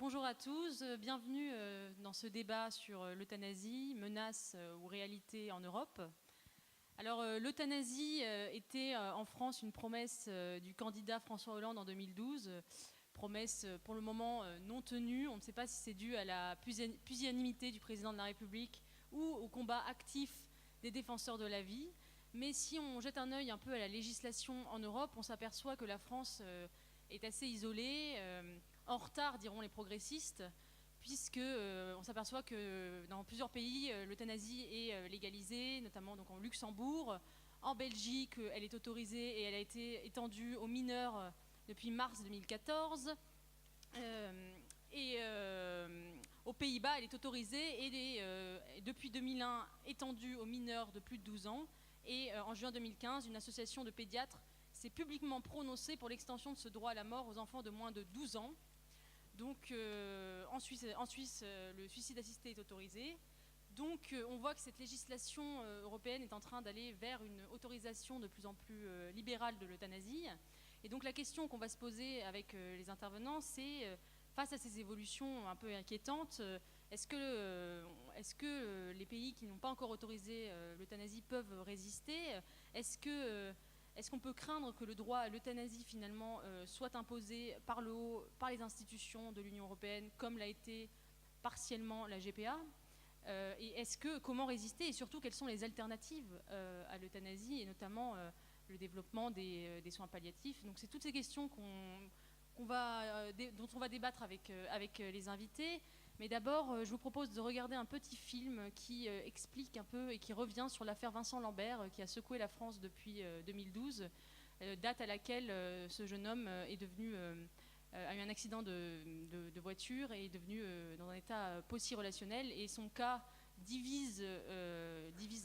Bonjour à tous, bienvenue dans ce débat sur l'euthanasie, menace ou réalité en Europe. Alors l'euthanasie était en France une promesse du candidat François Hollande en 2012, promesse pour le moment non tenue. On ne sait pas si c'est dû à la pusillanimité du président de la République ou au combat actif des défenseurs de la vie. Mais si on jette un œil un peu à la législation en Europe, on s'aperçoit que la France est assez isolée, en retard diront les progressistes, puisque on s'aperçoit que dans plusieurs pays, l'euthanasie est légalisée, notamment donc en Luxembourg. En Belgique, elle est autorisée et elle a été étendue aux mineurs depuis mars 2014. Aux Pays-Bas, elle est autorisée et depuis 2001 étendue aux mineurs de plus de 12 ans. Et en juin 2015, une association de pédiatres s'est publiquement prononcée pour l'extension de ce droit à la mort aux enfants de moins de 12 ans. Donc en Suisse, le suicide assisté est autorisé. Donc on voit que cette législation européenne est en train d'aller vers une autorisation de plus en plus libérale de l'euthanasie. Et donc la question qu'on va se poser avec les intervenants, c'est face à ces évolutions un peu inquiétantes, est-ce que les pays qui n'ont pas encore autorisé l'euthanasie peuvent résister ? Est-ce qu'on peut craindre que le droit à l'euthanasie finalement soit imposé par le haut, par les institutions de l'Union européenne, comme l'a été partiellement la GPA ? Et comment résister et surtout quelles sont les alternatives à l'euthanasie et notamment le développement des soins palliatifs ? Donc c'est toutes ces questions dont on va débattre avec les invités. Mais d'abord, je vous propose de regarder un petit film qui explique un peu et qui revient sur l'affaire Vincent Lambert qui a secoué la France depuis 2012, date à laquelle ce jeune homme est devenu, a eu un accident de voiture et est devenu dans un état post-relationnel. Et son cas divise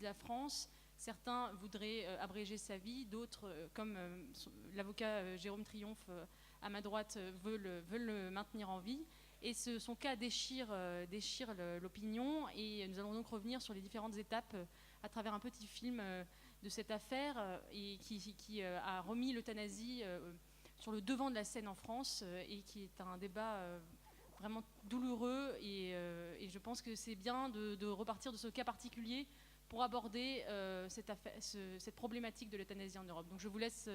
la France. Certains voudraient abréger sa vie, d'autres, comme l'avocat Jérôme Triomphe à ma droite, veulent le maintenir en vie. Et son cas déchire l'opinion et nous allons donc revenir sur les différentes étapes à travers un petit film de cette affaire et qui a remis l'euthanasie sur le devant de la scène en France et qui est un débat vraiment douloureux et je pense que c'est bien de repartir de ce cas particulier pour aborder cette problématique de l'euthanasie en Europe. Donc je vous laisse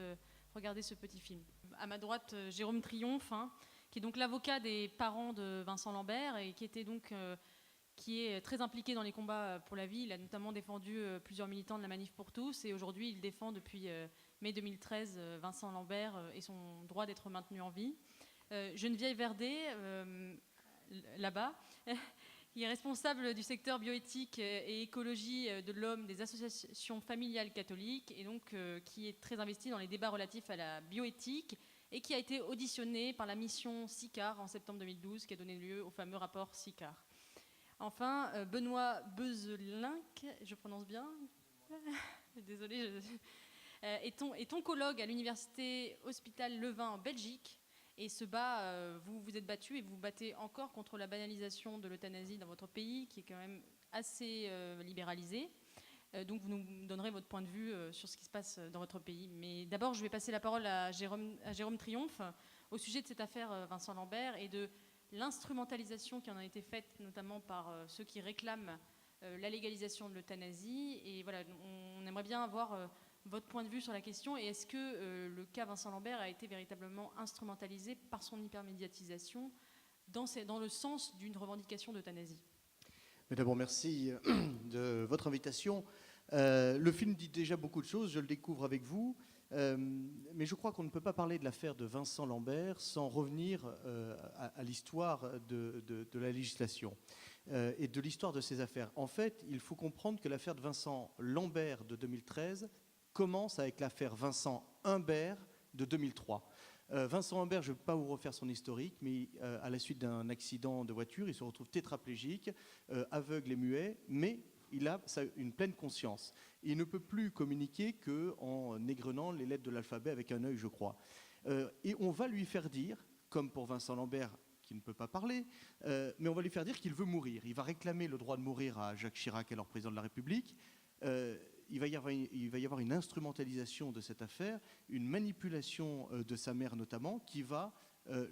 regarder ce petit film. À ma droite, Jérôme Triomphe, qui est donc l'avocat des parents de Vincent Lambert et qui est très impliqué dans les combats pour la vie. Il a notamment défendu plusieurs militants de la Manif pour tous et aujourd'hui il défend depuis mai 2013 Vincent Lambert et son droit d'être maintenu en vie. Geneviève Verdet, là-bas, qui est responsable du secteur bioéthique et écologie de l'homme des associations familiales catholiques et donc qui est très investie dans les débats relatifs à la bioéthique et qui a été auditionné par la mission SICAR en septembre 2012, qui a donné lieu au fameux rapport SICAR. Enfin, Benoît Bezelinck, je prononce bien, désolée, est oncologue à l'université Hôpital Leuven en Belgique et vous êtes battu et vous battez encore contre la banalisation de l'euthanasie dans votre pays, qui est quand même assez libéralisée. Donc vous nous donnerez votre point de vue sur ce qui se passe dans votre pays. Mais d'abord, je vais passer la parole à Jérôme Triomphe au sujet de cette affaire Vincent Lambert et de l'instrumentalisation qui en a été faite, notamment par ceux qui réclament la légalisation de l'euthanasie. Et voilà, on aimerait bien avoir votre point de vue sur la question. Et est-ce que le cas Vincent Lambert a été véritablement instrumentalisé par son hypermédiatisation dans le sens d'une revendication d'euthanasie ? Mais d'abord, merci de votre invitation. Le film dit déjà beaucoup de choses, je le découvre avec vous, mais je crois qu'on ne peut pas parler de l'affaire de Vincent Lambert sans revenir à l'histoire de la législation et de l'histoire de ces affaires. En fait, il faut comprendre que l'affaire de Vincent Lambert de 2013 commence avec l'affaire Vincent Humbert de 2003. Vincent Humbert, je ne vais pas vous refaire son historique, mais à la suite d'un accident de voiture, il se retrouve tétraplégique, aveugle et muet, mais il a une pleine conscience. Il ne peut plus communiquer qu'en égrenant les lettres de l'alphabet avec un œil, je crois. Et on va lui faire dire, comme pour Vincent Lambert, qui ne peut pas parler, mais on va lui faire dire qu'il veut mourir. Il va réclamer le droit de mourir à Jacques Chirac, alors président de la République. Il va y avoir une instrumentalisation de cette affaire, une manipulation de sa mère notamment, qui va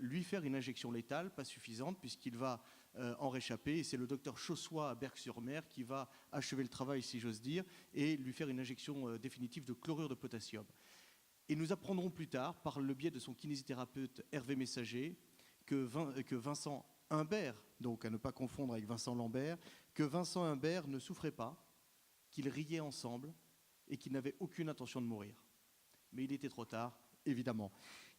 lui faire une injection létale, pas suffisante, puisqu'il va en réchapper. Et c'est le docteur Chaussois à Berck-sur-Mer qui va achever le travail, si j'ose dire, et lui faire une injection définitive de chlorure de potassium. Et nous apprendrons plus tard, par le biais de son kinésithérapeute Hervé Messager, que Vincent Humbert, donc à ne pas confondre avec Vincent Lambert, que Vincent Humbert ne souffrait pas, qu'ils riaient ensemble et qu'ils n'avaient aucune intention de mourir. Mais il était trop tard, évidemment.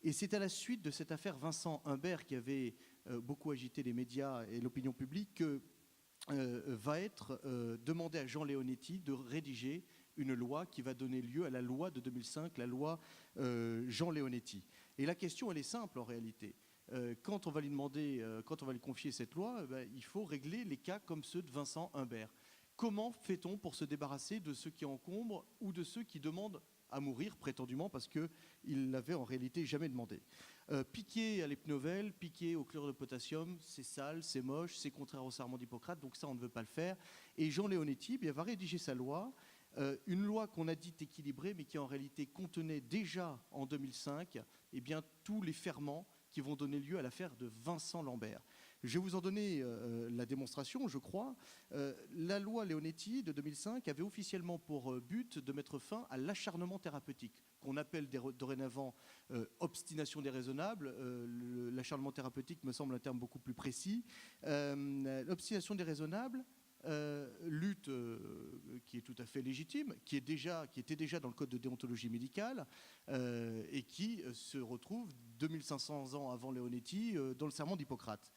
Et c'est à la suite de cette affaire Vincent Humbert, qui avait beaucoup agité les médias et l'opinion publique, que va être demandé à Jean Leonetti de rédiger une loi qui va donner lieu à la loi de 2005, la loi Jean Leonetti. Et la question, elle est simple en réalité. Quand on va lui demander, quand on va lui confier cette loi, il faut régler les cas comme ceux de Vincent Humbert. Comment fait-on pour se débarrasser de ceux qui encombrent ou de ceux qui demandent à mourir prétendument parce qu'ils ne l'avaient en réalité jamais demandé? Piquer à l'hypnovelle, piquer au chlore de potassium, c'est sale, c'est moche, c'est contraire au serment d'Hippocrate, donc ça on ne veut pas le faire. Et Jean Leonetti va rédiger sa loi, une loi qu'on a dite équilibrée, mais qui en réalité contenait déjà en 2005 tous les ferments qui vont donner lieu à l'affaire de Vincent Lambert. Je vais vous en donner la démonstration, je crois. La loi Leonetti de 2005 avait officiellement pour but de mettre fin à l'acharnement thérapeutique, qu'on appelle dorénavant obstination déraisonnable. L'acharnement thérapeutique me semble un terme beaucoup plus précis. L'obstination déraisonnable, lutte qui est tout à fait légitime, qui était déjà dans le code de déontologie médicale et qui se retrouve 2500 ans avant Leonetti dans le serment d'Hippocrate.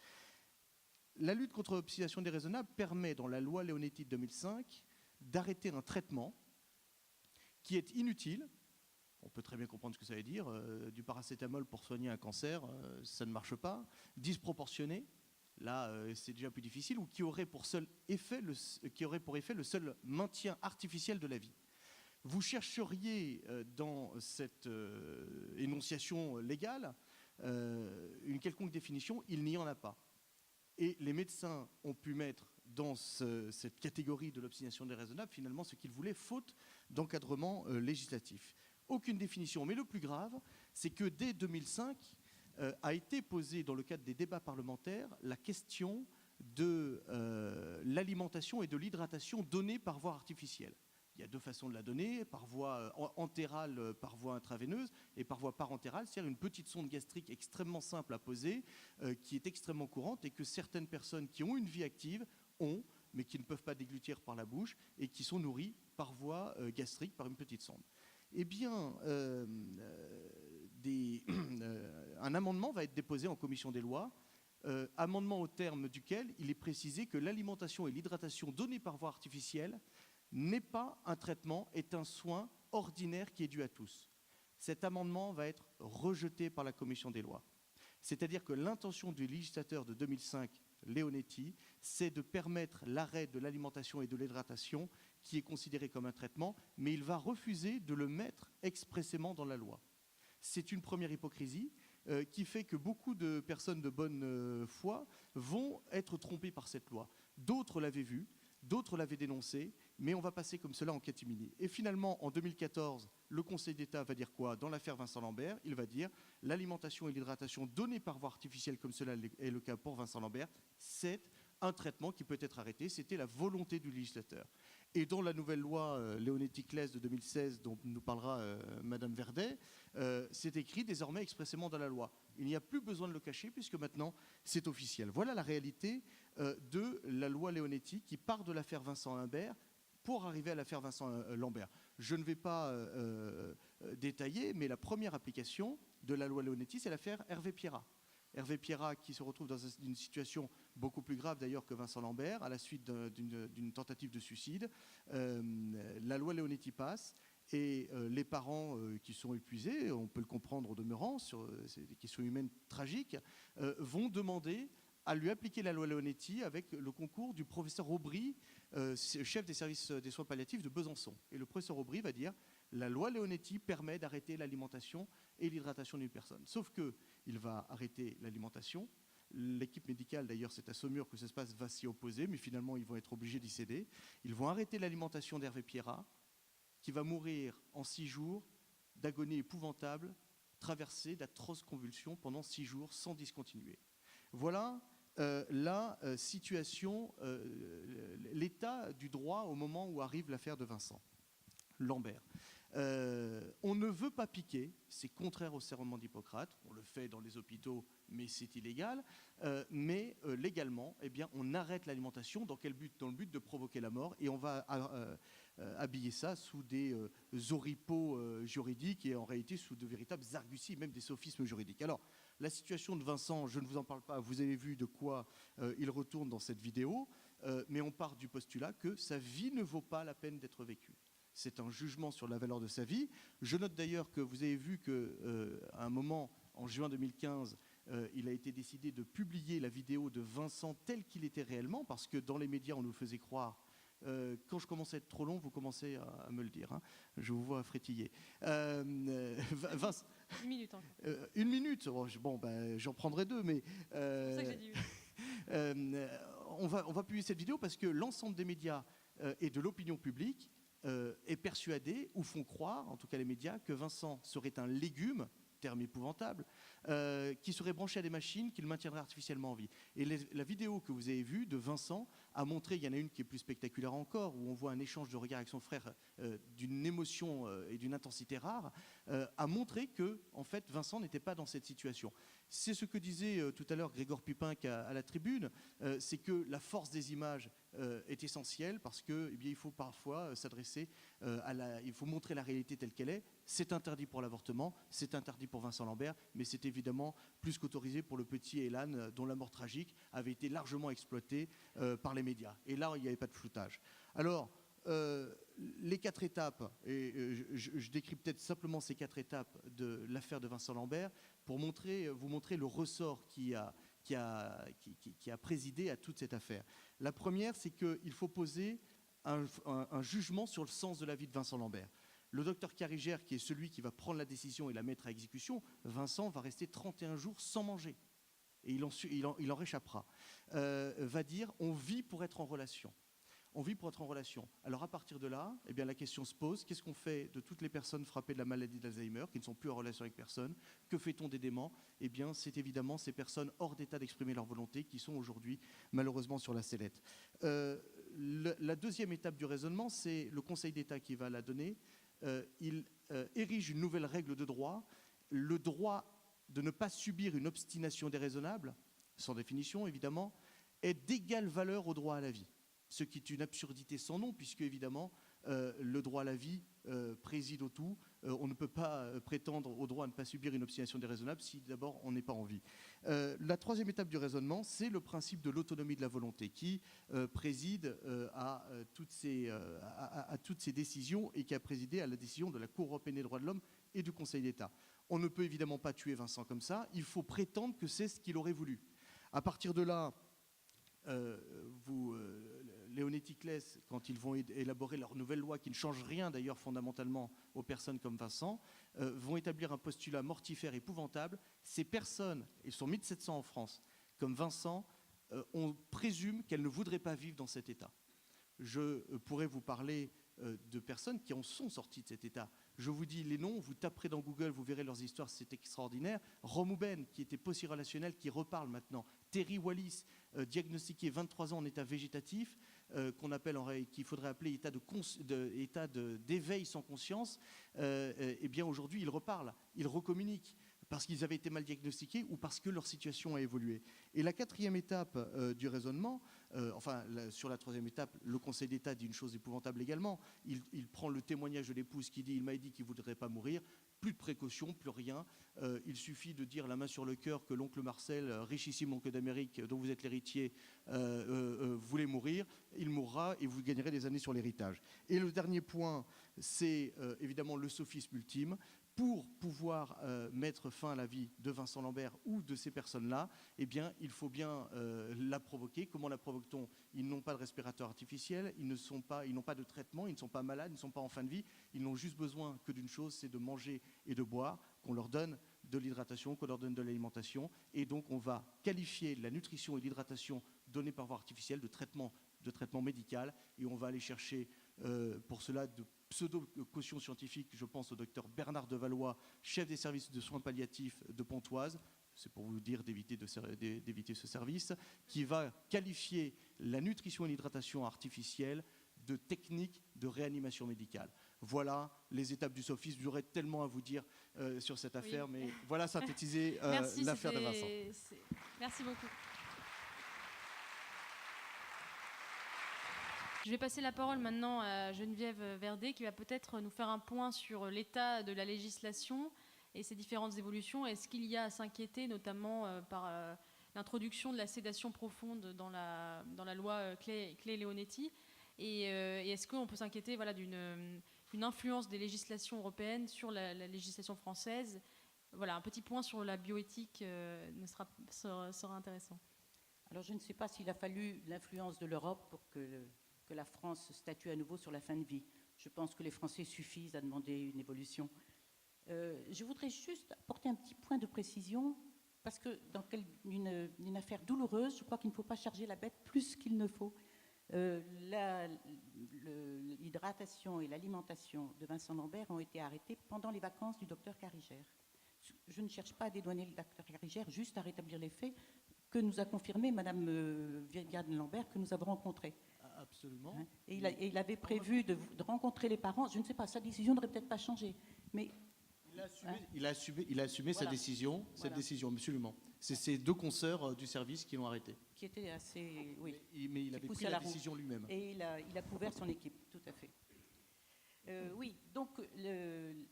La lutte contre l'obstination déraisonnable permet, dans la loi Leonetti de 2005, d'arrêter un traitement qui est inutile. On peut très bien comprendre ce que ça veut dire. Du paracétamol pour soigner un cancer, ça ne marche pas. Disproportionné, là, c'est déjà plus difficile, ou qui aurait pour effet le seul maintien artificiel de la vie. Vous chercheriez dans cette énonciation légale une quelconque définition, il n'y en a pas. Et les médecins ont pu mettre dans cette catégorie de l'obstination déraisonnable finalement ce qu'ils voulaient, faute d'encadrement législatif. Aucune définition. Mais le plus grave, c'est que dès 2005 a été posée dans le cadre des débats parlementaires la question de l'alimentation et de l'hydratation donnée par voie artificielle. Il y a deux façons de la donner, par voie entérale, par voie intraveineuse, et par voie parentérale, c'est-à-dire une petite sonde gastrique extrêmement simple à poser, qui est extrêmement courante et que certaines personnes qui ont une vie active ont, mais qui ne peuvent pas déglutir par la bouche et qui sont nourries par voie gastrique, par une petite sonde. Eh bien, un amendement va être déposé en commission des lois, amendement au terme duquel il est précisé que l'alimentation et l'hydratation données par voie artificielle n'est pas un traitement, est un soin ordinaire qui est dû à tous. Cet amendement va être rejeté par la commission des lois. C'est-à-dire que l'intention du législateur de 2005, Leonetti, c'est de permettre l'arrêt de l'alimentation et de l'hydratation qui est considéré comme un traitement, mais il va refuser de le mettre expressément dans la loi. C'est une première hypocrisie qui fait que beaucoup de personnes de bonne foi vont être trompées par cette loi. D'autres l'avaient vu, d'autres l'avaient dénoncé, mais on va passer comme cela en catimini. Et finalement, en 2014, le Conseil d'État va dire quoi? Dans l'affaire Vincent Lambert, il va dire l'alimentation et l'hydratation données par voie artificielle, comme cela est le cas pour Vincent Lambert, c'est un traitement qui peut être arrêté. C'était la volonté du législateur. Et dans la nouvelle loi Leonetti-Claes de 2016, dont nous parlera Madame Verdet, c'est écrit désormais expressément dans la loi. Il n'y a plus besoin de le cacher puisque maintenant c'est officiel. Voilà la réalité de la loi Leonetti qui part de l'affaire Vincent Humbert pour arriver à l'affaire Vincent Lambert. Je ne vais pas détailler, mais la première application de la loi Leonetti, c'est l'affaire Hervé Pierrat. Hervé Pierrat qui se retrouve dans une situation beaucoup plus grave d'ailleurs que Vincent Lambert à la suite d'une tentative de suicide. La loi Leonetti passe et les parents qui sont épuisés, on peut le comprendre au demeurant, c'est des questions humaines tragiques, vont demander à lui appliquer la loi Leonetti avec le concours du professeur Aubry, chef des services des soins palliatifs de Besançon. Et le professeur Aubry va dire la loi Leonetti permet d'arrêter l'alimentation et l'hydratation d'une personne. Sauf qu'il va arrêter l'alimentation. L'équipe médicale, d'ailleurs, c'est à Saumur que ça se passe, va s'y opposer, mais finalement, ils vont être obligés d'y céder. Ils vont arrêter l'alimentation d'Hervé Pierrat, qui va mourir en 6 jours d'agonie épouvantable traversé d'atroces convulsions pendant 6 jours sans discontinuer. Voilà la situation, l'état du droit au moment où arrive l'affaire de Vincent Lambert. On ne veut pas piquer, c'est contraire au serment d'Hippocrate, on le fait dans les hôpitaux, mais c'est illégal. Mais légalement, eh bien, on arrête l'alimentation. Dans quel but? Dans le but de provoquer la mort, et on va habiller ça sous des oripeaux juridiques et en réalité sous de véritables arguties, même des sophismes juridiques. Alors, la situation de Vincent, je ne vous en parle pas, vous avez vu de quoi il retourne dans cette vidéo, mais on part du postulat que sa vie ne vaut pas la peine d'être vécue. C'est un jugement sur la valeur de sa vie. Je note d'ailleurs que vous avez vu qu'à un moment, en juin 2015, il a été décidé de publier la vidéo de Vincent tel qu'il était réellement, parce que dans les médias, on nous faisait croire. Quand je commence à être trop long, vous commencez à me le dire. Hein. Je vous vois frétiller. Une minute encore. Une minute. Bon, ben, j'en prendrai 2, mais... C'est pour ça que j'ai dit oui. On va publier cette vidéo parce que l'ensemble des médias et de l'opinion publique est persuadé, ou font croire, en tout cas les médias, que Vincent serait un légume, terme épouvantable, qui serait branché à des machines qui le maintiendraient artificiellement en vie. Et la vidéo que vous avez vue de Vincent a montré, il y en a une qui est plus spectaculaire encore, où on voit un échange de regards avec son frère d'une émotion et d'une intensité rare, a montré que, en fait, Vincent n'était pas dans cette situation. C'est ce que disait tout à l'heure Grégoire Pupin à la tribune, c'est que la force des images est essentielle parce que, eh bien, il faut parfois s'adresser il faut montrer la réalité telle qu'elle est. C'est interdit pour l'avortement, c'est interdit pour Vincent Lambert, mais c'est évidemment plus qu'autorisé pour le petit Elan, dont la mort tragique avait été largement exploitée par les médias. Et là, il n'y avait pas de floutage. Alors, les 4 étapes, et je décris peut-être simplement ces 4 étapes de l'affaire de Vincent Lambert pour vous montrer le ressort qui a présidé à toute cette affaire. La première, c'est qu'il faut poser un jugement sur le sens de la vie de Vincent Lambert. Le docteur Carigère, qui est celui qui va prendre la décision et la mettre à exécution, Vincent va rester 31 jours sans manger. Et il en réchappera. Va dire, on vit pour être en relation. On vit pour être en relation. Alors à partir de là, eh bien, la question se pose, qu'est-ce qu'on fait de toutes les personnes frappées de la maladie d'Alzheimer, qui ne sont plus en relation avec personne? Que fait-on des déments? Eh bien, c'est évidemment ces personnes hors d'état d'exprimer leur volonté qui sont aujourd'hui malheureusement sur la sellette. La deuxième étape du raisonnement, c'est le Conseil d'État qui va la donner. Il érige une nouvelle règle de droit, le droit de ne pas subir une obstination déraisonnable, sans définition évidemment, est d'égale valeur au droit à la vie. Ce qui est une absurdité sans nom, puisque évidemment le droit à la vie préside au tout. On ne peut pas prétendre au droit à ne pas subir une obstination déraisonnable si d'abord on n'est pas en vie. La troisième étape du raisonnement, c'est le principe de l'autonomie de la volonté qui préside à toutes ces décisions et qui a présidé à la décision de la Cour européenne des droits de l'homme et du Conseil d'État. On ne peut évidemment pas tuer Vincent comme ça, il faut prétendre que c'est ce qu'il aurait voulu. À partir de là, Leonetti Claes, quand ils vont élaborer leur nouvelle loi, qui ne change rien d'ailleurs fondamentalement aux personnes comme Vincent, vont établir un postulat mortifère épouvantable. Ces personnes, ils sont 1700 en France, comme Vincent, on présume qu'elles ne voudraient pas vivre dans cet état. Je pourrais vous parler de personnes qui en sont sorties de cet état. Je vous dis les noms, vous taperez dans Google, vous verrez leurs histoires, c'est extraordinaire. Romouben, qui était post-relationnel, qui reparle maintenant. Terry Wallis, diagnostiqué 23 ans en état végétatif, qu'il faudrait appeler état d'éveil sans conscience. Eh bien aujourd'hui, ils reparlent, ils recommuniquent, parce qu'ils avaient été mal diagnostiqués ou parce que leur situation a évolué. Et la quatrième étape du raisonnement, sur la troisième étape, le Conseil d'État dit une chose épouvantable également. Il prend le témoignage de l'épouse qui dit « il m'a dit qu'il ne voudrait pas mourir ». Plus de précautions, plus rien. Il suffit de dire la main sur le cœur que l'oncle Marcel, richissime oncle d'Amérique, dont vous êtes l'héritier, voulait mourir. Il mourra et vous gagnerez des années sur l'héritage. Et le dernier point, c'est évidemment le sophisme ultime. Pour pouvoir mettre fin à la vie de Vincent Lambert ou de ces personnes-là, eh bien, il faut bien la provoquer. Comment la provoque-t-on? Ils n'ont pas de respirateur artificiel, ils n'ont pas de traitement, ils ne sont pas malades, ils ne sont pas en fin de vie. Ils n'ont juste besoin que d'une chose, c'est de manger et de boire, qu'on leur donne de l'hydratation, qu'on leur donne de l'alimentation. Et donc, on va qualifier la nutrition et l'hydratation donnée par voie artificielle de traitement médical, et on va aller chercher pour cela de pseudo-caution scientifique. Je pense au docteur Bernard Devalois, chef des services de soins palliatifs de Pontoise, c'est pour vous dire d'éviter ce service, qui va qualifier la nutrition et l'hydratation artificielle de technique de réanimation médicale. Voilà les étapes du sophisme. J'aurais tellement à vous dire sur cette affaire, mais voilà synthétiser l'affaire de Vincent. Merci beaucoup. Je vais passer la parole maintenant à Geneviève Verdet, qui va peut-être nous faire un point sur l'état de la législation et ses différentes évolutions. Est-ce qu'il y a à s'inquiéter, notamment par l'introduction de la sédation profonde dans la loi Claes-Leonetti, et est-ce qu'on peut s'inquiéter d'une influence des législations européennes sur la législation française? Voilà, un petit point sur la bioéthique sera intéressant. Alors, je ne sais pas s'il a fallu l'influence de l'Europe pour que la France statue à nouveau sur la fin de vie. Je pense que les Français suffisent à demander une évolution. Je voudrais juste apporter un petit point de précision, parce que dans une affaire douloureuse, je crois qu'il ne faut pas charger la bête plus qu'il ne faut. L'hydratation et l'alimentation de Vincent Lambert ont été arrêtés pendant les vacances du docteur Carigère. Je ne cherche pas à dédouaner le docteur Carigère, juste à rétablir les faits que nous a confirmé Madame Viviane Lambert, que nous avons rencontrée. Absolument. Hein, et il avait prévu de rencontrer les parents. Je ne sais pas, sa décision n'aurait peut-être pas changé, mais il a assumé sa décision, absolument. C'est ses deux consoeurs du service qui l'ont arrêté. Qui était assez, oui. Mais il avait pris la décision lui-même. Et il a couvert son équipe, tout à fait. Oui, donc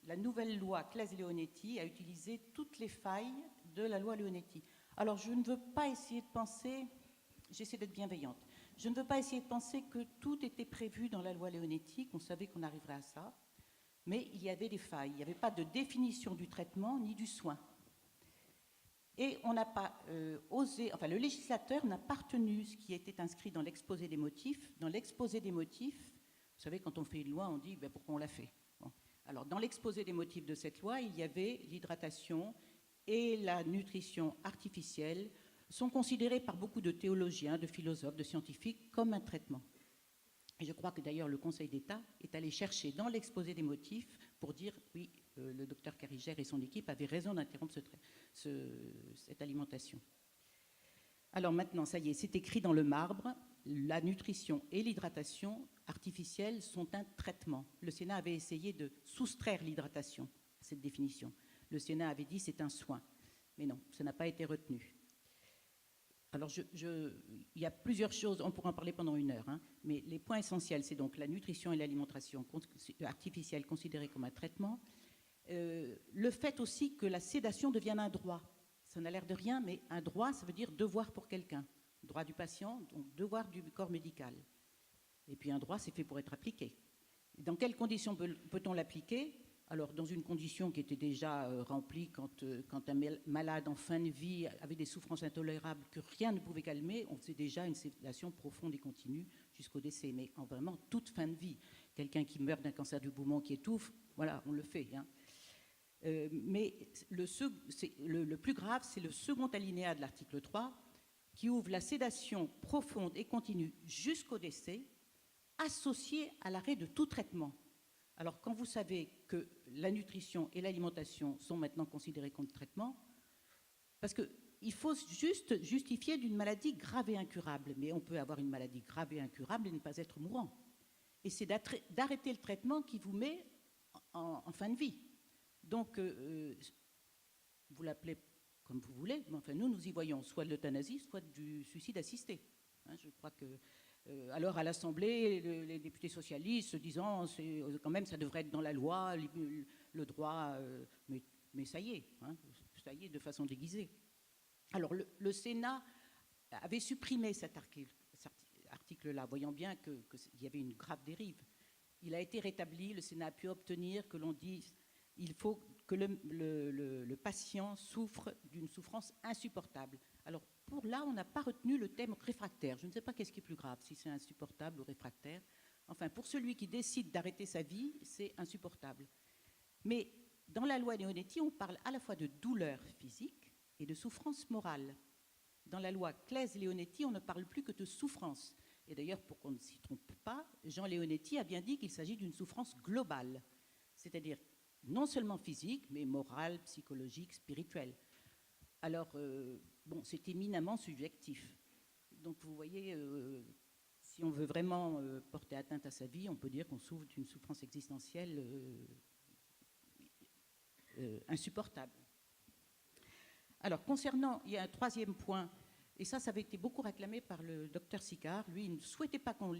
la nouvelle loi Claes-Leonetti a utilisé toutes les failles de la loi Leonetti. Alors, je ne veux pas essayer de penser, j'essaie d'être bienveillante, je ne veux pas essayer de penser que tout était prévu dans la loi Leonetti, qu'on savait qu'on arriverait à ça, mais il y avait des failles. Il n'y avait pas de définition du traitement ni du soin. Et on n'a pas le législateur n'a pas retenu ce qui était inscrit dans l'exposé des motifs. Dans l'exposé des motifs, vous savez, quand on fait une loi, on dit pourquoi on l'a fait. Bon. Alors, dans l'exposé des motifs de cette loi, il y avait l'hydratation et la nutrition artificielle sont considérés par beaucoup de théologiens, de philosophes, de scientifiques comme un traitement. Et je crois que d'ailleurs le Conseil d'État est allé chercher dans l'exposé des motifs pour dire oui, le docteur Carigère et son équipe avaient raison d'interrompre cette alimentation. Alors maintenant, ça y est, c'est écrit dans le marbre, la nutrition et l'hydratation artificielle sont un traitement. Le Sénat avait essayé de soustraire l'hydratation à cette définition. Le Sénat avait dit c'est un soin. Mais non, ça n'a pas été retenu. Alors, il y a plusieurs choses, on pourra en parler pendant 1 heure, hein, mais les points essentiels, c'est donc la nutrition et l'alimentation artificielle considérée comme un traitement. Le fait aussi que la sédation devienne un droit. Ça n'a l'air de rien, mais un droit, ça veut dire devoir pour quelqu'un. Droit du patient, donc devoir du corps médical. Et puis un droit, c'est fait pour être appliqué. Dans quelles conditions peut-on l'appliquer ? Alors, dans une condition qui était déjà remplie quand un malade en fin de vie avait des souffrances intolérables que rien ne pouvait calmer, on faisait déjà une sédation profonde et continue jusqu'au décès. Mais en vraiment toute fin de vie, quelqu'un qui meurt d'un cancer du poumon, qui étouffe, voilà, on le fait. Hein. Mais le plus grave, c'est le second alinéa de l'article 3 qui ouvre la sédation profonde et continue jusqu'au décès, associée à l'arrêt de tout traitement. Alors, quand vous savez que la nutrition et l'alimentation sont maintenant considérées comme traitement, parce qu'il faut juste justifier d'une maladie grave et incurable, mais on peut avoir une maladie grave et incurable et ne pas être mourant. Et c'est d'arrêter le traitement qui vous met en fin de vie. Donc, vous l'appelez comme vous voulez, mais enfin, nous y voyons soit de l'euthanasie, soit du suicide assisté. Hein, je crois que... alors à l'Assemblée, les députés socialistes se disant quand même ça devrait être dans la loi, le droit, mais ça y est, hein, ça y est de façon déguisée. Alors le Sénat avait supprimé cet article-là, voyant bien qu'il y avait une grave dérive. Il a été rétabli, le Sénat a pu obtenir que l'on dise il faut que le patient souffre d'une souffrance insupportable. Alors pour là, on n'a pas retenu le thème réfractaire. Je ne sais pas qu'est-ce qui est plus grave, si c'est insupportable ou réfractaire. Enfin, pour celui qui décide d'arrêter sa vie, c'est insupportable. Mais dans la loi Leonetti, on parle à la fois de douleur physique et de souffrance morale. Dans la loi Claes-Leonetti, on ne parle plus que de souffrance. Et d'ailleurs, pour qu'on ne s'y trompe pas, Jean Leonetti a bien dit qu'il s'agit d'une souffrance globale, c'est-à-dire non seulement physique, mais morale, psychologique, spirituelle. Alors, c'est éminemment subjectif. Donc, vous voyez, si on veut vraiment porter atteinte à sa vie, on peut dire qu'on souffre d'une souffrance existentielle insupportable. Alors, concernant, il y a un troisième point, et ça avait été beaucoup réclamé par le docteur Sicard. Lui, il ne souhaitait pas qu'on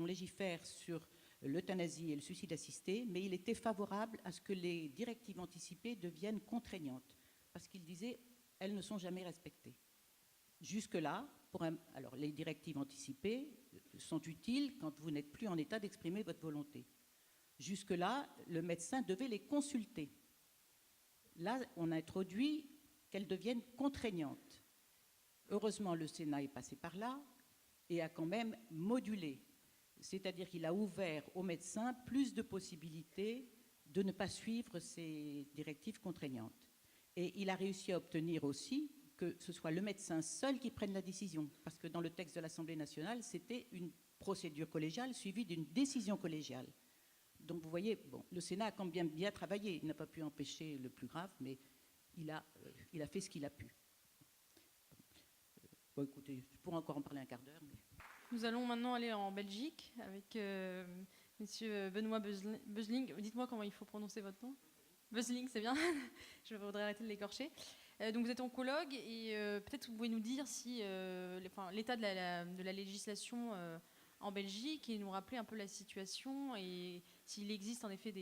légifère sur l'euthanasie et le suicide assisté, mais il était favorable à ce que les directives anticipées deviennent contraignantes, parce qu'il disait elles ne sont jamais respectées. Jusque-là, alors les directives anticipées sont utiles quand vous n'êtes plus en état d'exprimer votre volonté. Jusque-là, le médecin devait les consulter. Là, on a introduit qu'elles deviennent contraignantes. Heureusement, le Sénat est passé par là et a quand même modulé. C'est-à-dire qu'il a ouvert aux médecins plus de possibilités de ne pas suivre ces directives contraignantes. Et il a réussi à obtenir aussi que ce soit le médecin seul qui prenne la décision, parce que dans le texte de l'Assemblée nationale, c'était une procédure collégiale suivie d'une décision collégiale. Donc vous voyez, le Sénat a quand même bien travaillé, il n'a pas pu empêcher le plus grave, mais il a fait ce qu'il a pu. Écoutez, je pourrais encore en parler un quart d'heure. Mais... Nous allons maintenant aller en Belgique avec monsieur Benoît Beusling. Dites-moi comment il faut prononcer votre nom. Beusling, c'est bien. Je voudrais arrêter de l'écorcher. Donc vous êtes oncologue et peut-être vous pouvez nous dire si l'état de la législation en Belgique et nous rappeler un peu la situation et s'il existe en effet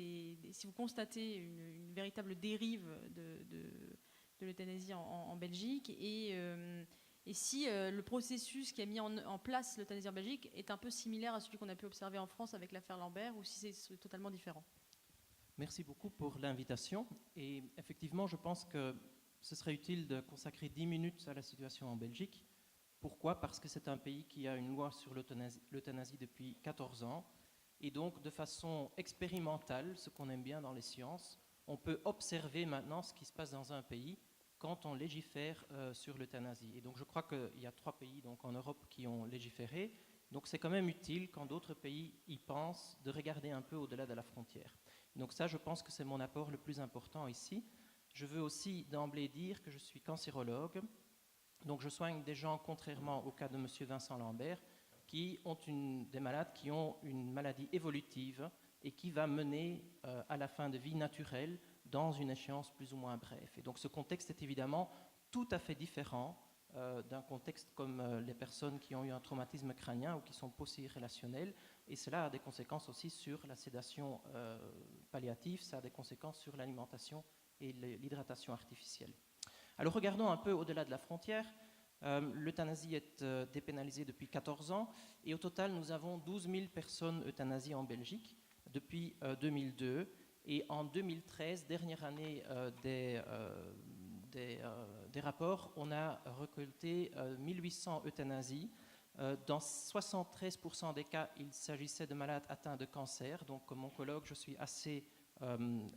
si vous constatez une véritable dérive de l'euthanasie en Belgique et si le processus qui a mis en place l'euthanasie en Belgique est un peu similaire à celui qu'on a pu observer en France avec l'affaire Lambert ou si c'est totalement différent. Merci beaucoup pour l'invitation. Et effectivement, je pense que ce serait utile de consacrer 10 minutes à la situation en Belgique. Pourquoi ? Parce que c'est un pays qui a une loi sur l'euthanasie depuis 14 ans. Et donc, de façon expérimentale, ce qu'on aime bien dans les sciences, on peut observer maintenant ce qui se passe dans un pays quand on légifère sur l'euthanasie. Et donc, je crois qu'il y a 3 pays donc, en Europe qui ont légiféré. Donc, c'est quand même utile, quand d'autres pays y pensent, de regarder un peu au-delà de la frontière. Donc ça, je pense que c'est mon apport le plus important ici. Je veux aussi d'emblée dire que je suis cancérologue. Donc je soigne des gens, contrairement au cas de M. Vincent Lambert, qui ont des malades qui ont une maladie évolutive et qui va mener à la fin de vie naturelle dans une échéance plus ou moins brève. Et donc ce contexte est évidemment tout à fait différent d'un contexte comme les personnes qui ont eu un traumatisme crânien ou qui sont post-irrélationnelles. Et cela a des conséquences aussi sur la sédation palliative, ça a des conséquences sur l'alimentation et l'hydratation artificielle. Alors regardons un peu au-delà de la frontière. L'euthanasie est dépénalisée depuis 14 ans et au total nous avons 12 000 personnes euthanasiées en Belgique depuis 2002. Et en 2013, dernière année des rapports, on a récolté 1800 euthanasies. Dans 73% des cas, il s'agissait de malades atteints de cancer. Donc, comme oncologue, je suis assez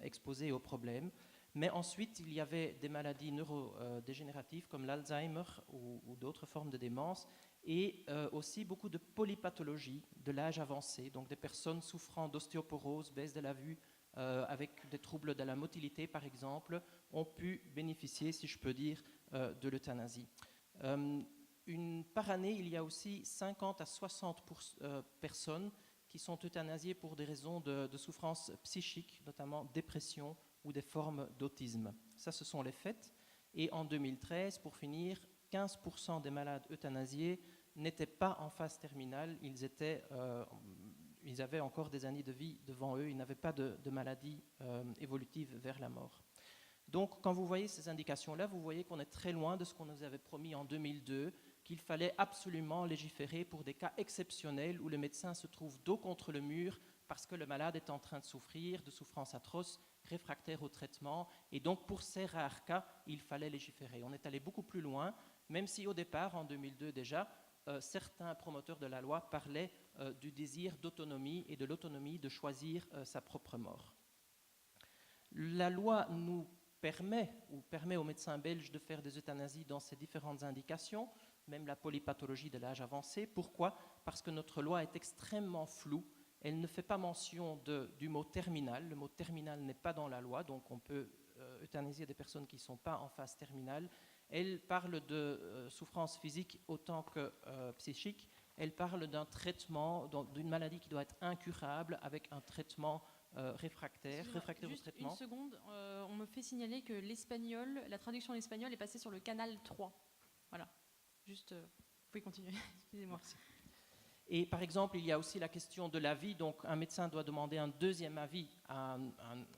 exposé au problème. Mais ensuite, il y avait des maladies neurodégénératives comme l'Alzheimer ou d'autres formes de démence et aussi beaucoup de polypathologies de l'âge avancé. Donc, des personnes souffrant d'ostéoporose, baisse de la vue, avec des troubles de la motilité, par exemple, ont pu bénéficier, si je peux dire, de l'euthanasie. Par année, il y a aussi 50 à 60 personnes qui sont euthanasiées pour des raisons de souffrance psychique, notamment dépression ou des formes d'autisme. Ça, ce sont les faits. Et en 2013, pour finir, 15% des malades euthanasiés n'étaient pas en phase terminale. Ils avaient encore des années de vie devant eux. Ils n'avaient pas de maladie évolutive vers la mort. Donc, quand vous voyez ces indications-là, vous voyez qu'on est très loin de ce qu'on nous avait promis en 2002, qu'il fallait absolument légiférer pour des cas exceptionnels où le médecin se trouve dos contre le mur parce que le malade est en train de souffrir, de souffrances atroces, réfractaire au traitement. Et donc, pour ces rares cas, il fallait légiférer. On est allé beaucoup plus loin, même si au départ, en 2002 déjà, certains promoteurs de la loi parlaient du désir d'autonomie et de l'autonomie de choisir sa propre mort. La loi nous permet aux médecins belges de faire des euthanasies dans ces différentes indications. même la polypathologie de l'âge avancé. Pourquoi? Parce que notre loi est extrêmement floue. Elle ne fait pas mention du mot terminal. Le mot terminal n'est pas dans la loi, donc on peut euthanasier des personnes qui ne sont pas en phase terminale. Elle parle de souffrance physique autant que psychique. Elle parle d'un traitement, d'une maladie qui doit être incurable avec un traitement réfractaire au traitement. Une seconde, on me fait signaler que l'espagnol, la traduction en espagnol est passée sur le canal 3. Voilà, juste, vous pouvez continuer, excusez-moi. Merci. Et par exemple, il y a aussi la question de l'avis. Donc, un médecin doit demander un deuxième avis à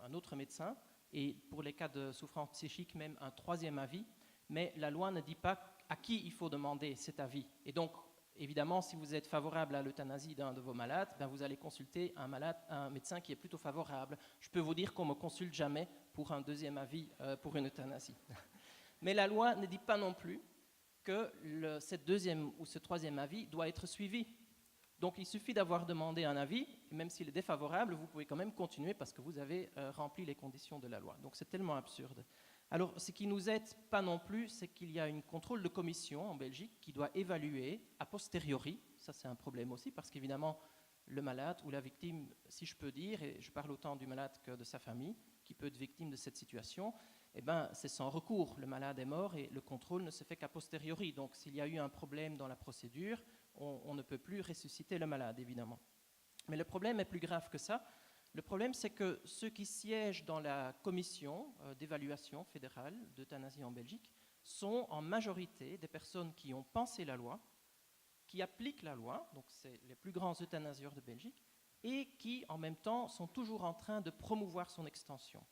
un autre médecin, et pour les cas de souffrance psychique, même un troisième avis. Mais la loi ne dit pas à qui il faut demander cet avis. Et donc, évidemment, si vous êtes favorable à l'euthanasie d'un de vos malades, ben vous allez consulter un médecin qui est plutôt favorable. Je peux vous dire qu'on ne me consulte jamais pour un deuxième avis pour une euthanasie. Mais la loi ne dit pas non plus que ce deuxième ou ce troisième avis doit être suivi. Donc il suffit d'avoir demandé un avis, même s'il est défavorable, vous pouvez quand même continuer parce que vous avez rempli les conditions de la loi. Donc c'est tellement absurde. Alors ce qui nous aide pas non plus, c'est qu'il y a un contrôle de commission en Belgique qui doit évaluer a posteriori. Ça c'est un problème aussi parce qu'évidemment le malade ou la victime, si je peux dire, et je parle autant du malade que de sa famille, qui peut être victime de cette situation, eh ben, c'est sans recours. Le malade est mort et le contrôle ne se fait qu'à posteriori. Donc s'il y a eu un problème dans la procédure, on ne peut plus ressusciter le malade, évidemment. Mais le problème est plus grave que ça. Le problème, c'est que ceux qui siègent dans la commission d'évaluation fédérale d'euthanasie en Belgique sont en majorité des personnes qui ont pensé la loi, qui appliquent la loi, donc c'est les plus grands euthanasieurs de Belgique, et qui, en même temps, sont toujours en train de promouvoir son extension.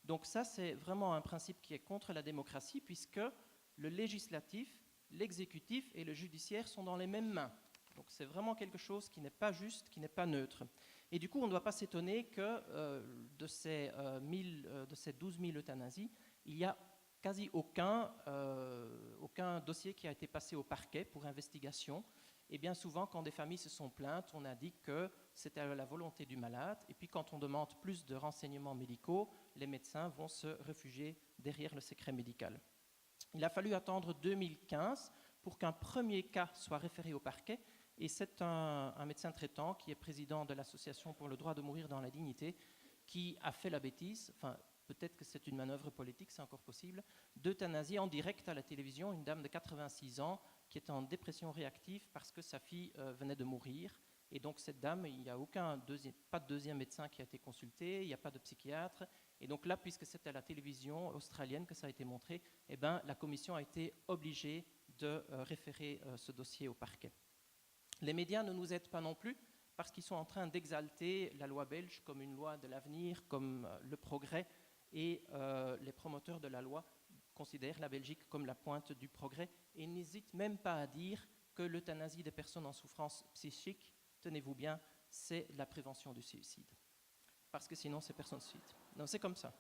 Donc ça, c'est vraiment un principe qui est contre la démocratie, puisque le législatif, l'exécutif et le judiciaire sont dans les mêmes mains. Donc c'est vraiment quelque chose qui n'est pas juste, qui n'est pas neutre. Et du coup, on ne doit pas s'étonner que de ces 12 000 euthanasies, il n'y a quasi aucun dossier qui a été passé au parquet pour investigation. Et bien souvent, quand des familles se sont plaintes, on a dit que c'était à la volonté du malade. Et puis quand on demande plus de renseignements médicaux, les médecins vont se réfugier derrière le secret médical. Il a fallu attendre 2015 pour qu'un premier cas soit référé au parquet. Et c'est un médecin traitant qui est président de l'Association pour le droit de mourir dans la dignité qui a fait la bêtise, enfin peut-être que c'est une manœuvre politique, c'est encore possible, d'euthanasier en direct à la télévision une dame de 86 ans qui est en dépression réactive parce que sa fille venait de mourir. Et donc cette dame, il n'y a pas de deuxième médecin qui a été consulté, il n'y a pas de psychiatre. Et donc là, puisque c'est à la télévision australienne que ça a été montré, eh ben, la commission a été obligée de référer ce dossier au parquet. Les médias ne nous aident pas non plus parce qu'ils sont en train d'exalter la loi belge comme une loi de l'avenir, comme le progrès. Et les promoteurs de la loi considèrent la Belgique comme la pointe du progrès et n'hésitent même pas à dire que l'euthanasie des personnes en souffrance psychique, tenez-vous bien, c'est la prévention du suicide. Parce que sinon, ces personnes suicident. Non, c'est comme ça.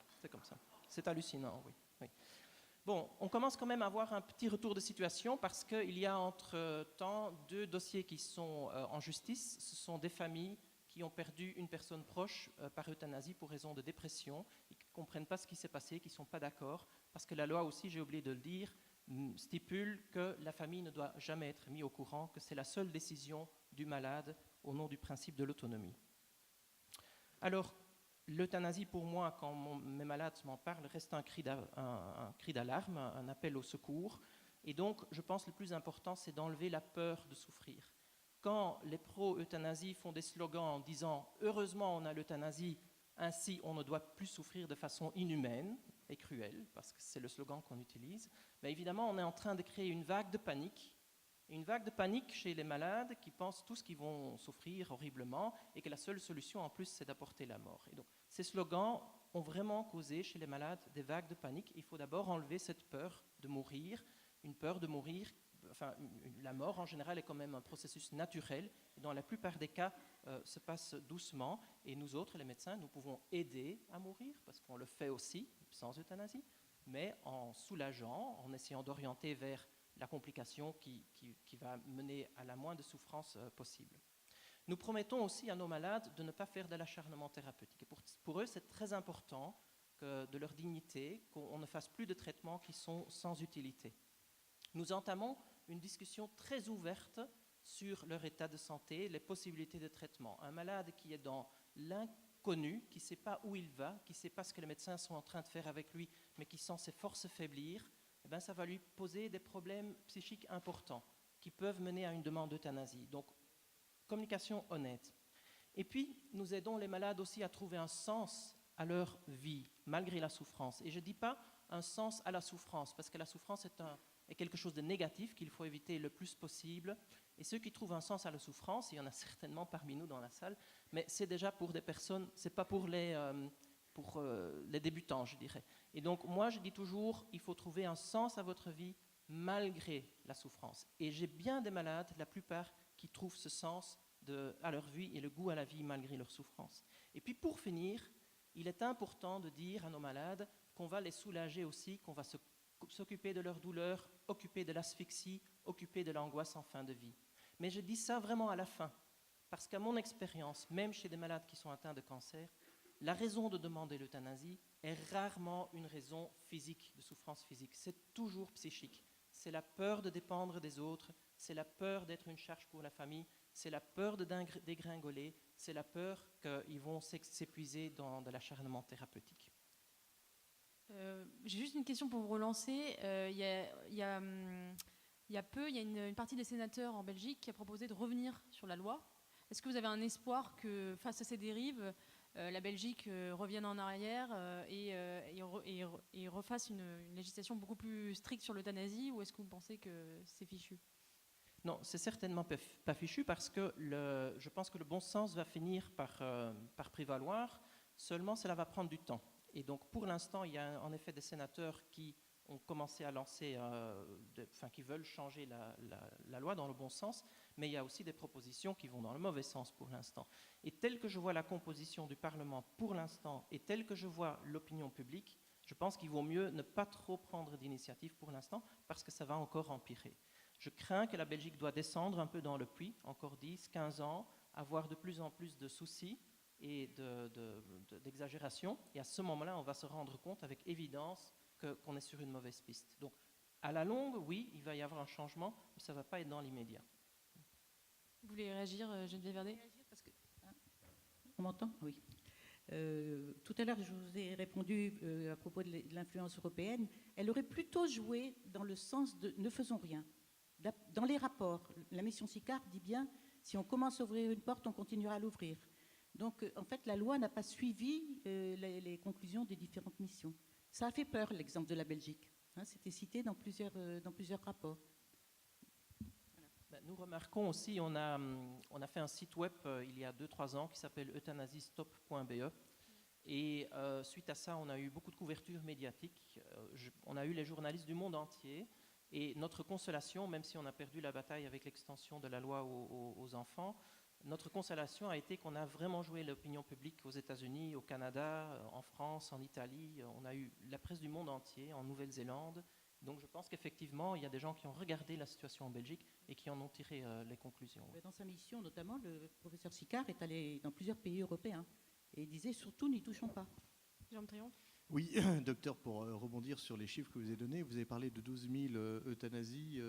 C'est hallucinant, oui. Bon, on commence quand même à avoir un petit retour de situation parce qu'il y a entre-temps 2 dossiers qui sont en justice. Ce sont des familles qui ont perdu une personne proche par euthanasie pour raison de dépression et qui ne comprennent pas ce qui s'est passé, qui ne sont pas d'accord, parce que la loi aussi, j'ai oublié de le dire, stipule que la famille ne doit jamais être mise au courant, que c'est la seule décision du malade au nom du principe de l'autonomie. Alors, l'euthanasie, pour moi, quand mes malades m'en parlent, reste un cri d'alarme, un appel au secours. Et donc, je pense que le plus important, c'est d'enlever la peur de souffrir. Quand les pro-euthanasie font des slogans en disant « Heureusement, on a l'euthanasie, ainsi on ne doit plus souffrir de façon inhumaine et cruelle », parce que c'est le slogan qu'on utilise, mais évidemment, on est en train de créer une vague de panique chez les malades qui pensent tous qu'ils vont souffrir horriblement et que la seule solution, en plus, c'est d'apporter la mort. Et donc, ces slogans ont vraiment causé chez les malades des vagues de panique. Il faut d'abord enlever cette peur de mourir, une peur de mourir. Enfin, la mort, en général, est quand même un processus naturel. Et dans la plupart des cas, se passe doucement. Et nous autres, les médecins, nous pouvons aider à mourir, parce qu'on le fait aussi, sans euthanasie, mais en soulageant, en essayant d'orienter vers la complication qui va mener à la moindre souffrance possible. Nous promettons aussi à nos malades de ne pas faire de l'acharnement thérapeutique. Et pour eux, c'est très important que de leur dignité, qu'on ne fasse plus de traitements qui sont sans utilité. Nous entamons une discussion très ouverte sur leur état de santé, les possibilités de traitement. Un malade qui est dans l'inconnu, qui ne sait pas où il va, qui ne sait pas ce que les médecins sont en train de faire avec lui, mais qui sent ses forces faiblir, eh bien, ça va lui poser des problèmes psychiques importants qui peuvent mener à une demande d'euthanasie. Donc, communication honnête. Et puis, nous aidons les malades aussi à trouver un sens à leur vie, malgré la souffrance. Et je ne dis pas un sens à la souffrance, parce que la souffrance est quelque chose de négatif qu'il faut éviter le plus possible. Et ceux qui trouvent un sens à la souffrance, il y en a certainement parmi nous dans la salle, mais c'est déjà pour des personnes, c'est pas pour les débutants, je dirais. Et donc, moi, je dis toujours, il faut trouver un sens à votre vie malgré la souffrance. Et j'ai bien des malades, la plupart, qui trouvent ce sens à leur vie et le goût à la vie malgré leur souffrance. Et puis, pour finir, il est important de dire à nos malades qu'on va les soulager aussi, qu'on va s'occuper de leur douleur, occuper de l'asphyxie, occuper de l'angoisse en fin de vie. Mais je dis ça vraiment à la fin, parce qu'à mon expérience, même chez des malades qui sont atteints de cancer, la raison de demander l'euthanasie est rarement une raison physique, de souffrance physique. C'est toujours psychique. C'est la peur de dépendre des autres, c'est la peur d'être une charge pour la famille, c'est la peur de dégringoler, c'est la peur qu'ils vont s'épuiser dans de l'acharnement thérapeutique. J'ai juste une question pour vous relancer. Il y a une partie des sénateurs en Belgique qui a proposé de revenir sur la loi. Est-ce que vous avez un espoir que, face à ces dérives, la Belgique revienne en arrière et refasse une législation beaucoup plus stricte sur l'euthanasie, ou est-ce que vous pensez que c'est fichu ? Non, c'est certainement pas fichu, parce que je pense que le bon sens va finir par prévaloir. Seulement, cela va prendre du temps. Et donc, pour l'instant, il y a en effet des sénateurs qui ont commencé à lancer, qui veulent changer la loi dans le bon sens, mais il y a aussi des propositions qui vont dans le mauvais sens pour l'instant. Et tel que je vois la composition du Parlement pour l'instant, et tel que je vois l'opinion publique, je pense qu'il vaut mieux ne pas trop prendre d'initiative pour l'instant, parce que ça va encore empirer. Je crains que la Belgique doit descendre un peu dans le puits, encore 10, 15 ans, avoir de plus en plus de soucis et d'exagération. Et à ce moment-là, on va se rendre compte avec évidence qu'on est sur une mauvaise piste. Donc, à la longue, oui, il va y avoir un changement, mais ça ne va pas être dans l'immédiat. Vous voulez réagir, Geneviève Verdet ? On m'entend ? Oui. Tout à l'heure, je vous ai répondu à propos de l'influence européenne. Elle aurait plutôt joué dans le sens de « ne faisons rien ». Dans les rapports, la mission Sicard dit bien « si on commence à ouvrir une porte, on continuera à l'ouvrir ». Donc, en fait, la loi n'a pas suivi les conclusions des différentes missions. Ça a fait peur, l'exemple de la Belgique. C'était cité dans plusieurs rapports. Voilà. Nous remarquons aussi, on a fait un site web il y a 2-3 ans qui s'appelle euthanasiestop.be. Et suite à ça, on a eu beaucoup de couverture médiatique. On a eu les journalistes du monde entier. Et notre consolation, même si on a perdu la bataille avec l'extension de la loi aux enfants, notre consolation a été qu'on a vraiment joué l'opinion publique aux États-Unis, au Canada, en France, en Italie. On a eu la presse du monde entier, en Nouvelle-Zélande. Donc je pense qu'effectivement, il y a des gens qui ont regardé la situation en Belgique et qui en ont tiré les conclusions. Dans sa mission, notamment, le professeur Sicard est allé dans plusieurs pays européens et il disait surtout n'y touchons pas. Jean Triomphe ? Oui, docteur, pour rebondir sur les chiffres que vous avez donnés, vous avez parlé de 12 000 euthanasies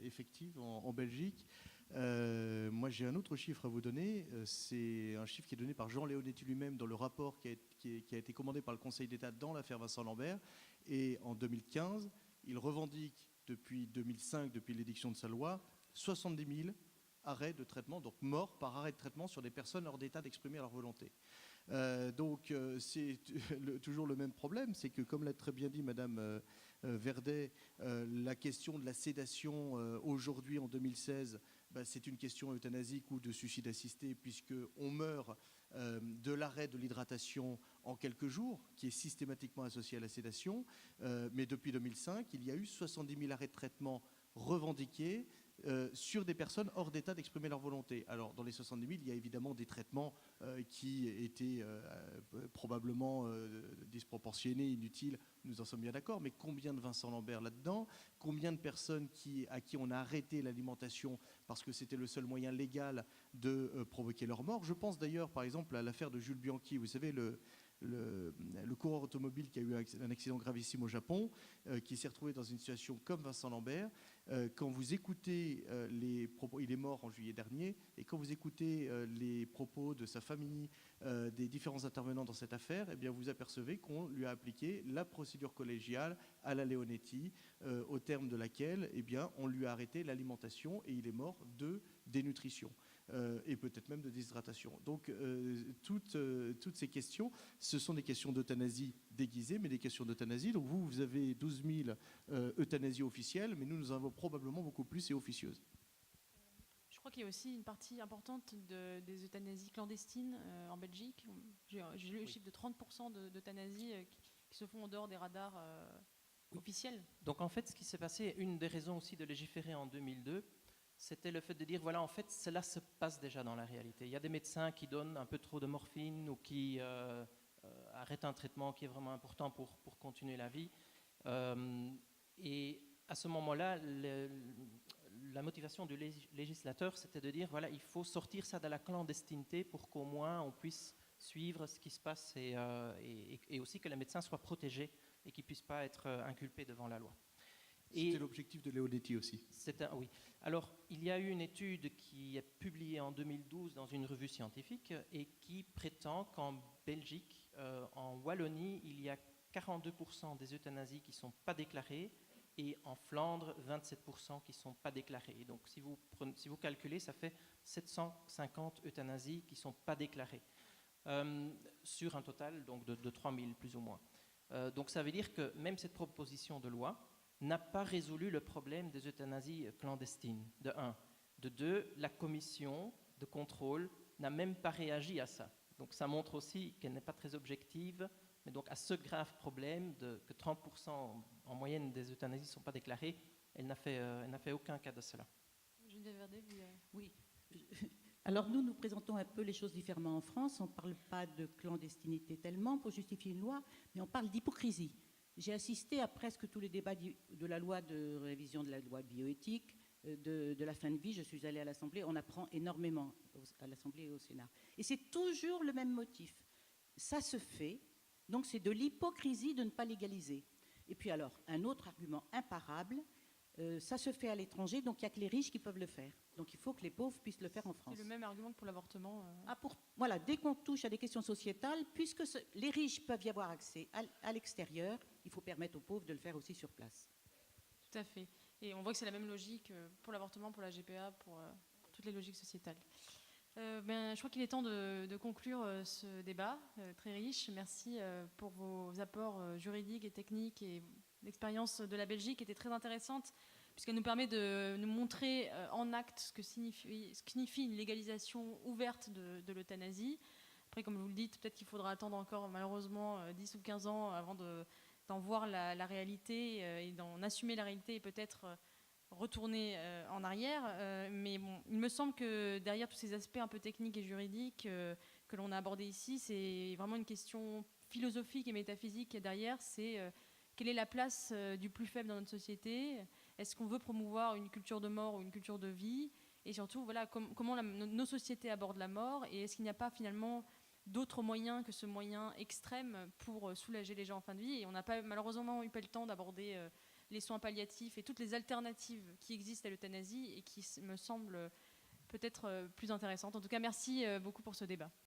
effectives en Belgique. Moi, j'ai un autre chiffre à vous donner. C'est un chiffre qui est donné par Jean Leonetti lui-même dans le rapport qui a été commandé par le Conseil d'État dans l'affaire Vincent Lambert. Et en 2015, il revendique depuis 2005, depuis l'édiction de sa loi, 70 000 arrêts de traitement, donc morts par arrêt de traitement sur des personnes hors d'état d'exprimer leur volonté. Donc c'est toujours le même problème, c'est que comme l'a très bien dit Madame Verdet, la question de la sédation aujourd'hui en 2016, c'est une question euthanasique ou de suicide assisté, puisqu'on meurt de l'arrêt de l'hydratation en quelques jours, qui est systématiquement associé à la sédation. Mais depuis 2005, il y a eu 70 000 arrêts de traitement revendiqués sur des personnes hors d'état d'exprimer leur volonté. Alors, dans les 70 000, il y a évidemment des traitements qui étaient probablement disproportionnés, inutiles, nous en sommes bien d'accord, mais combien de Vincent Lambert là-dedans ? Combien de personnes à qui on a arrêté l'alimentation parce que c'était le seul moyen légal de provoquer leur mort ? Je pense d'ailleurs, par exemple, à l'affaire de Jules Bianchi, vous savez, le coureur automobile qui a eu un accident gravissime au Japon, qui s'est retrouvé dans une situation comme Vincent Lambert. Quand vous écoutez les propos, il est mort en juillet dernier, et quand vous écoutez les propos de sa famille, des différents intervenants dans cette affaire, eh bien vous apercevez qu'on lui a appliqué la procédure collégiale à la Leonetti, au terme de laquelle eh bien, on lui a arrêté l'alimentation et il est mort de dénutrition. Et peut-être même de déshydratation. Donc toutes ces questions, ce sont des questions d'euthanasie déguisées, mais des questions d'euthanasie. Donc vous avez 12 000 euthanasies officielles, mais nous avons probablement beaucoup plus et officieuses. Je crois qu'il y a aussi une partie importante des euthanasies clandestines en Belgique. J'ai lu le chiffre de 30% d'euthanasies qui se font en dehors des radars officiels. Donc en fait, ce qui s'est passé, une des raisons aussi de légiférer en 2002, c'était le fait de dire, voilà, en fait, cela se passe déjà dans la réalité. Il y a des médecins qui donnent un peu trop de morphine ou qui arrêtent un traitement qui est vraiment important pour continuer la vie. Et à ce moment-là, la motivation du législateur, c'était de dire, voilà, il faut sortir ça de la clandestinité pour qu'au moins on puisse suivre ce qui se passe et aussi que les médecins soient protégés et qu'ils ne puissent pas être inculpés devant la loi. C'était l'objectif de Leonetti aussi. Oui. Alors, il y a eu une étude qui est publiée en 2012 dans une revue scientifique et qui prétend qu'en Belgique, en Wallonie, il y a 42% des euthanasies qui ne sont pas déclarées et en Flandre, 27% qui ne sont pas déclarées. Donc, si vous calculez, ça fait 750 euthanasies qui ne sont pas déclarées sur un total donc, de 3000 plus ou moins. Donc, ça veut dire que même cette proposition de loi n'a pas résolu le problème des euthanasies clandestines, de 1. De 2, la commission de contrôle n'a même pas réagi à ça. Donc ça montre aussi qu'elle n'est pas très objective, mais donc à ce grave problème que 30% en moyenne des euthanasies ne sont pas déclarées, elle n'a fait aucun cas de cela. Geneviève Verdet, oui. Alors nous présentons un peu les choses différemment en France. On ne parle pas de clandestinité tellement pour justifier une loi, mais on parle d'hypocrisie. J'ai assisté à presque tous les débats de la loi de révision de la loi de bioéthique, de la fin de vie. Je suis allée à l'Assemblée, on apprend énormément à l'Assemblée et au Sénat. Et c'est toujours le même motif. Ça se fait, donc c'est de l'hypocrisie de ne pas légaliser. Et puis alors, un autre argument imparable, ça se fait à l'étranger, donc il n'y a que les riches qui peuvent le faire. Donc il faut que les pauvres puissent le faire en France. C'est le même argument que pour l'avortement. Voilà, dès qu'on touche à des questions sociétales, puisque les riches peuvent y avoir accès à l'extérieur, il faut permettre aux pauvres de le faire aussi sur place. Tout à fait. Et on voit que c'est la même logique pour l'avortement, pour la GPA, pour toutes les logiques sociétales. Je crois qu'il est temps de conclure ce débat très riche. Merci pour vos apports juridiques et techniques et l'expérience de la Belgique était très intéressante puisqu'elle nous permet de nous montrer en acte ce que signifie une légalisation ouverte de l'euthanasie. Après, comme vous le dites, peut-être qu'il faudra attendre encore malheureusement 10 ou 15 ans avant d'en voir la réalité et d'en assumer la réalité et peut-être retourner en arrière. Mais bon, il me semble que derrière tous ces aspects un peu techniques et juridiques que l'on a abordés ici, c'est vraiment une question philosophique et métaphysique derrière. C'est quelle est la place du plus faible dans notre société ? Est-ce qu'on veut promouvoir une culture de mort ou une culture de vie ? Et surtout, voilà, comment nos sociétés abordent la mort ? Et est-ce qu'il n'y a pas finalement d'autres moyens que ce moyen extrême pour soulager les gens en fin de vie ? Et on n'a pas malheureusement eu le temps d'aborder les soins palliatifs et toutes les alternatives qui existent à l'euthanasie et qui me semblent peut-être plus intéressantes. En tout cas, merci beaucoup pour ce débat.